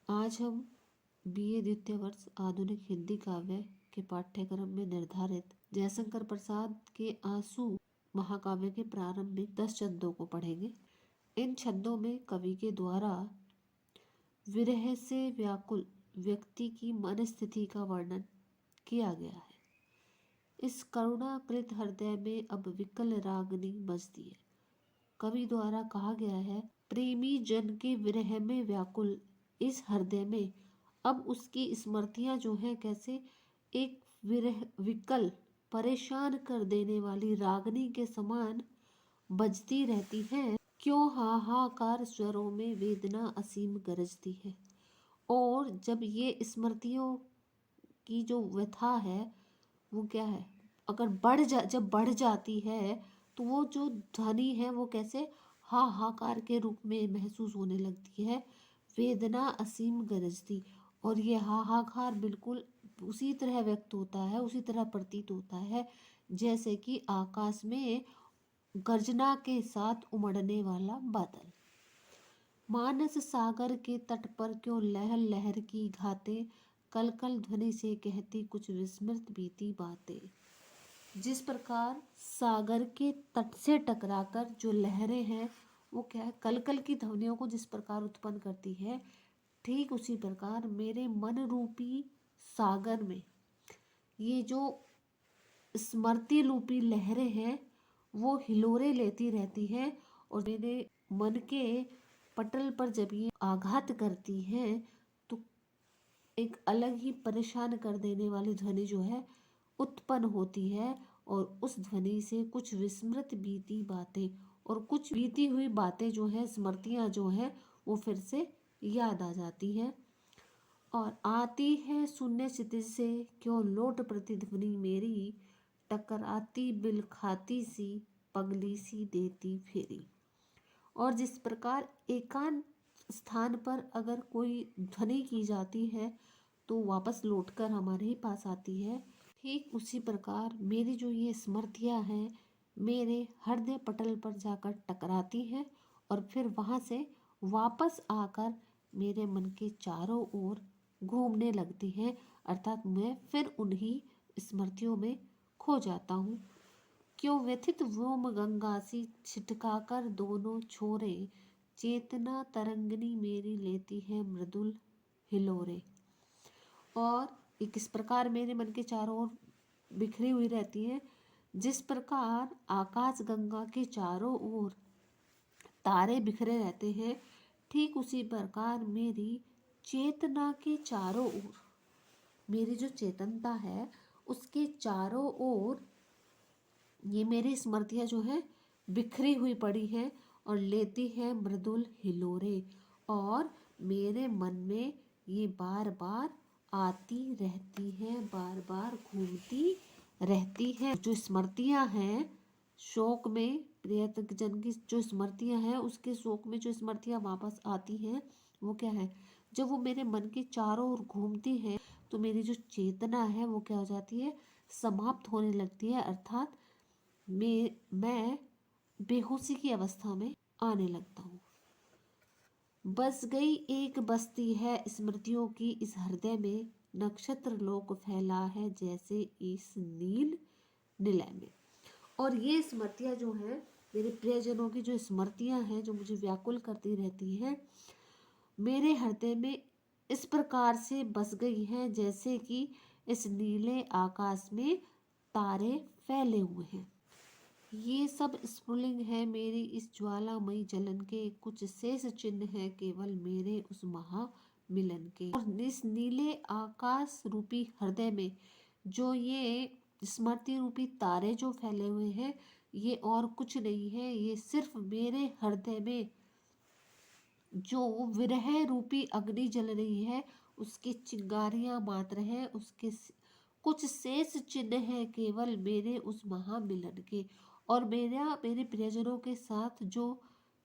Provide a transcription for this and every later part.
आज हम बीए द्वितीय वर्ष आधुनिक हिंदी काव्य के पाठ्यक्रम में निर्धारित जयशंकर प्रसाद के आंसू महाकाव्य के प्रारंभिक 10 छंदों को पढ़ेंगे। इन छंदों में कवि के द्वारा विरह से व्याकुल व्यक्ति की मन स्थिति का वर्णन किया गया है। इस करुणाकृत हृदय में अब विकल रागनी बजती है। कवि द्वारा कहा गया है, प्रेमी जन के विरह में व्याकुल इस हृदय में अब उसकी स्मृतियां जो है कैसे एक विरह विकल परेशान कर देने वाली रागनी के समान बजती रहती है। क्यों हाहाकार स्वरों में वेदना असीम गरजती है। और जब ये स्मृतियों की जो व्यथा है वो क्या है, अगर जब बढ़ जाती है तो वो जो ध्वनि है वो कैसे हाहाकार के रूप में महसूस होने लगती है। वेदना असीम गरजती, और ये हाहाकार बिल्कुल उसी तरह व्यक्त होता है, उसी तरह प्रतीत होता है जैसे कि आकाश में गर्जना के साथ उमड़ने वाला बादल। मानस सागर के तट पर क्यों लहर लहर की घाते, कल कल ध्वनि से कहती कुछ विस्मृत बीती बातें। जिस प्रकार सागर के तट से टकराकर जो लहरें हैं वो क्या है, कल कल की ध्वनियों को जिस प्रकार उत्पन्न करती है, ठीक उसी प्रकार मेरे मन रूपी सागर में ये जो स्मृति रूपी लहरें हैं वो हिलोरे लेती रहती हैं, और मेरे मन के पटल पर जब ये आघात करती हैं तो एक अलग ही परेशान कर देने वाली ध्वनि जो है उत्पन्न होती है। और उस ध्वनि से कुछ विस्मृत बीती बातें, और कुछ बीती हुई बातें जो है, स्मृतियाँ जो है वो फिर से याद आ जाती हैं। और आती है शून्य क्षितिज से क्यों लोट प्रतिध्वनि मेरी, टकराती बिल खाती सी पगली सी देती फेरी। और जिस प्रकार एकांत स्थान पर अगर कोई ध्वनि की जाती है तो वापस लौटकर हमारे ही पास आती है, ठीक उसी प्रकार मेरी जो ये स्मृतियाँ हैं मेरे हृदय पटल पर जाकर टकराती हैं और फिर वहाँ से वापस आकर मेरे मन के चारों ओर घूमने लगती हैं, अर्थात मैं फिर उन्हीं स्मृतियों में खो जाता हूँ। क्यों व्यथित व्योम गंगा सी छिटका कर दोनों छोरे, चेतना तरंगनी मेरी लेती है मृदुल हिलोरे। और ये किस प्रकार मेरे मन के चारों ओर बिखरी हुई रहती है। जिस प्रकार आकाश गंगा के चारों ओर तारे बिखरे रहते हैं, ठीक उसी प्रकार मेरी चेतना के चारों ओर, मेरी जो चेतनता है उसके चारों ओर ये मेरी स्मृतियाँ जो है बिखरी हुई पड़ी हैं और लेती है मृदुल हिलोरे। और मेरे मन में ये बार बार आती रहती हैं, बार बार घूमती रहती हैं। जो स्मृतियाँ हैं शोक में, प्रियजन की जो स्मृतियाँ हैं उसके शोक में जो स्मृतियाँ वापस आती हैं वो क्या है, जब वो मेरे मन के चारों ओर घूमती हैं तो मेरी जो चेतना है वो क्या हो जाती है, समाप्त होने लगती है, अर्थात मैं बेहोशी की अवस्था में आने लगता हूँ। बस गई एक बस्ती है स्मृतियों की इस हृदय में, नक्षत्र लोक फैला है जैसे इस नील निलय में। और ये स्मृतियाँ जो हैं मेरे प्रियजनों की, जो स्मृतियाँ हैं जो मुझे व्याकुल करती रहती हैं, मेरे हृदय में इस प्रकार से बस गई हैं जैसे कि इस नीले आकाश में तारे फैले हुए हैं। ये सब स्फुलिंग है मेरी इस ज्वालामयी जलन के, कुछ शेष चिन्ह है केवल मेरे उस महामिलन के। और इस नीले आकाश रूपी हृदय में जो ये स्मृति रूपी तारे जो फैले हुए हैं ये और कुछ नहीं है, ये सिर्फ मेरे हृदय में जो विरह रूपी अग्नि जल रही है उसकी चिंगारियां मात्र हैं, उसके कुछ शेष चिन्ह है केवल मेरे उस महामिलन के। और मेरे प्रियजनों के साथ जो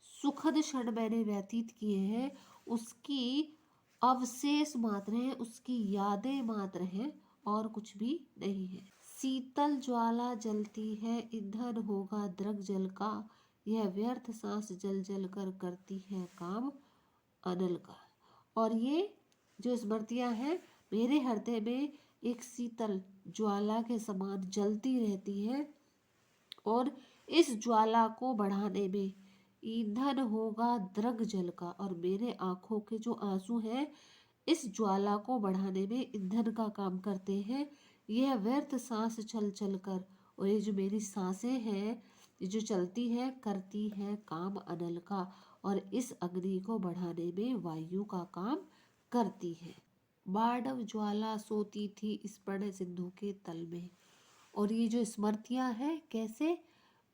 सुखद क्षण मैंने व्यतीत किए हैं उसकी अवशेष मात्र हैं, उसकी यादें मात्र हैं और कुछ भी नहीं है। शीतल ज्वाला जलती है ईंधन होगा दृग जल का, यह व्यर्थ सांस जल जल कर करती है काम अनल का। और ये जो स्मृतियां हैं मेरे हृदय में एक शीतल ज्वाला के समान जलती रहती है, और इस ज्वाला को बढ़ाने में ईंधन होगा दृग जल का। और मेरे आंखों के जो आंसू हैं इस ज्वाला को बढ़ाने में ईंधन का काम करते हैं। यह व्यर्थ सांस चल चल कर, और ये जो मेरी सांसें हैं ये जो चलती है करती है काम अनल का, और इस अग्नि को बढ़ाने में वायु का काम करती है। बाड़व ज्वाला सोती थी इस प्रणय सिंधु के तल में। और ये जो स्मृतियां हैं कैसे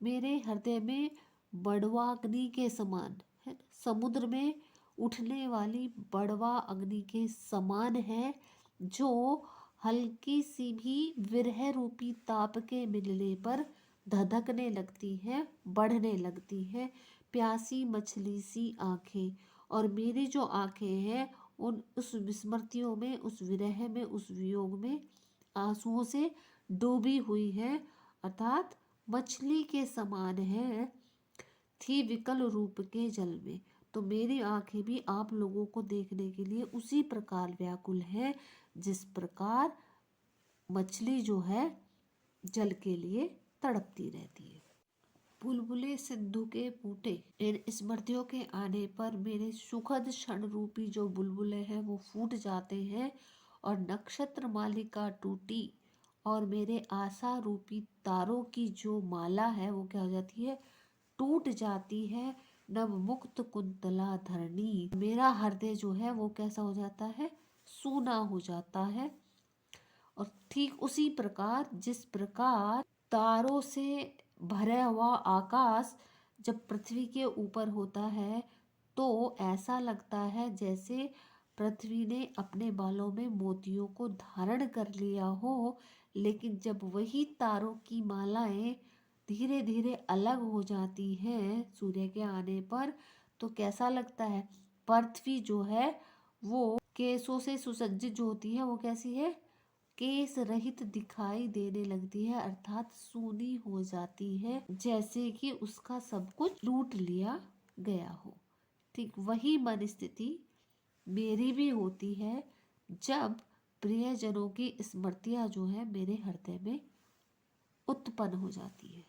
मेरे हृदय में बड़वा अग्नि के समान है, समुद्र में उठने वाली बड़वा अग्नि के समान है, जो हल्की सी भी विरह रूपी ताप के मिलने पर धधकने लगती है, बढ़ने लगती है। प्यासी मछली सी आंखें, और मेरी जो आंखें हैं उन उस विस्मृतियों में, उस विरह में, उस वियोग में आंसुओं से डूबी हुई है, अर्थात मछली के समान है, थी विकल रूप के जल में। तो मेरी आंखें भी आप लोगों को देखने के लिए उसी प्रकार व्याकुल है जिस प्रकार मछली जो है जल के लिए तड़पती रहती है। बुलबुले सिंधु के बूटे, इन स्मृतियों के आने पर मेरे सुखद क्षण रूपी जो बुलबुले हैं वो फूट जाते हैं, और नक्षत्र मालिका टूटी, और मेरे आशा रूपी तारों की जो माला है वो क्या हो जाती है, टूट जाती है। नव मुक्त कुंतला धरणी, मेरा हृदय जो है वो कैसा हो जाता है, सूना हो जाता है। और ठीक उसी प्रकार जिस प्रकार तारों से भरा हुआ आकाश जब पृथ्वी के ऊपर होता है तो ऐसा लगता है जैसे पृथ्वी ने अपने बालों में मोतियों को धारण कर लिया हो। लेकिन जब वही तारों की मालाएं धीरे धीरे अलग हो जाती हैं सूर्य के आने पर, तो कैसा लगता है, पृथ्वी जो है वो केसों से सुसज्जित जो होती है वो कैसी है, केस रहित दिखाई देने लगती है, अर्थात सूनी हो जाती है, जैसे कि उसका सब कुछ लूट लिया गया हो। ठीक वही मन स्थिति मेरी भी होती है जब प्रियजनों की स्मृतियां जो है मेरे हृदय में उत्पन्न हो जाती है।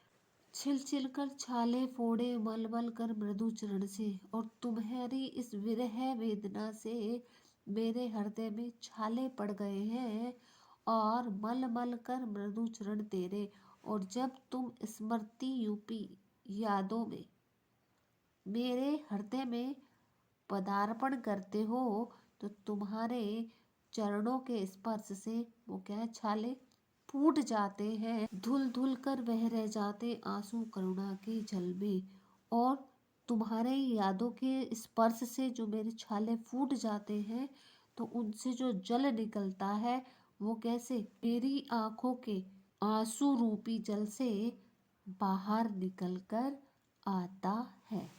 छिल छिल कर छाले फोड़े मल मल कर मृदु चरण से, और तुम्हारी इस विरह वेदना से मेरे हृदय में छाले पड़ गए हैं, और मल मल कर मृदु चरण तेरे। और जब तुम स्मृति यूपी यादों में मेरे हृदय में पदार्पण करते हो तो तुम्हारे चरणों के स्पर्श से वो क्या है, छाले फूट जाते हैं, धुल धुल कर बह रह जाते आंसू करुणा के जल में। और तुम्हारे यादों के स्पर्श से जो मेरे छाले फूट जाते हैं तो उनसे जो जल निकलता है वो कैसे, मेरी आंखों के आंसू रूपी जल से बाहर निकल कर आता है।